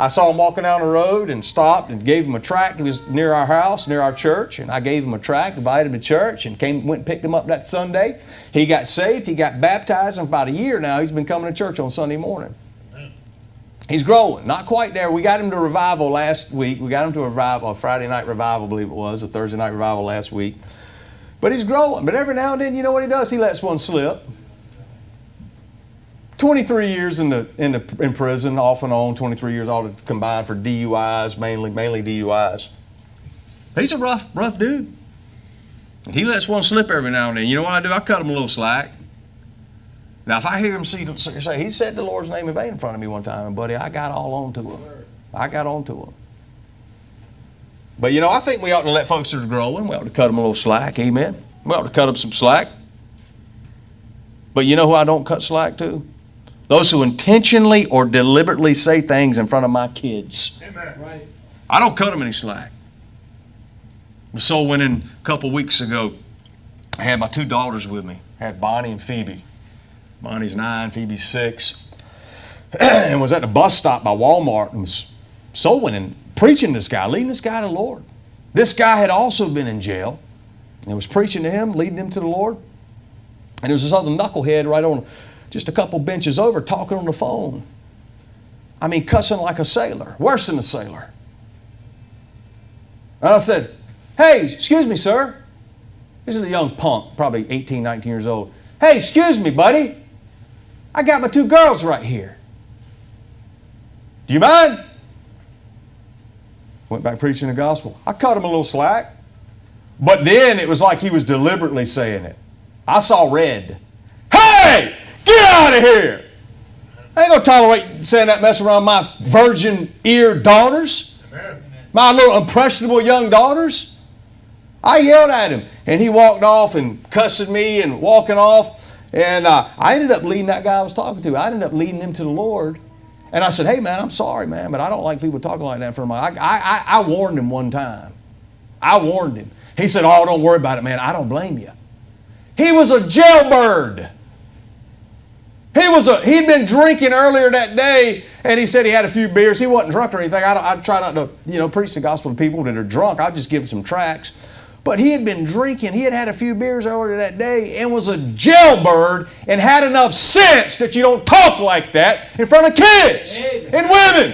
I saw him walking down the road and stopped and gave him a tract. He was near our house, near our church, and I gave him a tract, invited him to church, and went and picked him up that Sunday. He got saved. He got baptized, and for about a year now, he's been coming to church on Sunday morning. He's growing, not quite there. We got him to revival last week. We got him to a revival, a Friday night revival, I believe it was, a Thursday night revival last week. But he's growing. But every now and then, you know what he does? He lets one slip. 23 years in prison, off and on, 23 years all combined for DUIs, mainly DUIs. He's a rough dude. And he lets one slip every now and then. You know what I do? I cut him a little slack. Now, if I hear him say, he said the Lord's name in vain in front of me one time, and buddy, I got all on to him. I got on to him. But you know, I think we ought to let folks that are growing, we ought to cut them a little slack, amen? We ought to cut them some slack. But you know who I don't cut slack to? Those who intentionally or deliberately say things in front of my kids. Amen. Right. I don't cut them any slack. The soul winning a couple weeks ago, I had my two daughters with me. I had Bonnie and Phoebe. Bonnie's 9, Phoebe's 6. And was at the bus stop by Walmart and was soul winning, preaching to this guy, leading this guy to the Lord. This guy had also been in jail and was preaching to him, leading him to the Lord. And there was this other knucklehead right on just a couple benches over talking on the phone. I mean, cussing like a sailor, worse than a sailor. And I said, "Hey, excuse me, sir." This is a young punk, probably 18, 19 years old. "Hey, excuse me, buddy. I got my two girls right here. Do you mind?" Went back preaching the gospel. I cut him a little slack. But then it was like he was deliberately saying it. I saw red. "Hey, get out of here. I ain't going to tolerate saying that mess around my virgin-eared daughters. Amen. My little impressionable young daughters." I yelled at him, and he walked off and cussing me and walking off. And I ended up leading that guy I was talking to. I ended up leading him to the Lord. And I said, "Hey, man, I'm sorry, man, but I don't like people talking like that in front of me." I warned him one time. I warned him. He said, "Oh, don't worry about it, man. I don't blame you." He was a jailbird. He'd been drinking earlier that day, and he said he had a few beers. He wasn't drunk or anything. I try not to, preach the gospel to people that are drunk. I'll just give them some tracts. But he had been drinking. He had had a few beers earlier that day and was a jailbird and had enough sense that you don't talk like that in front of kids and women.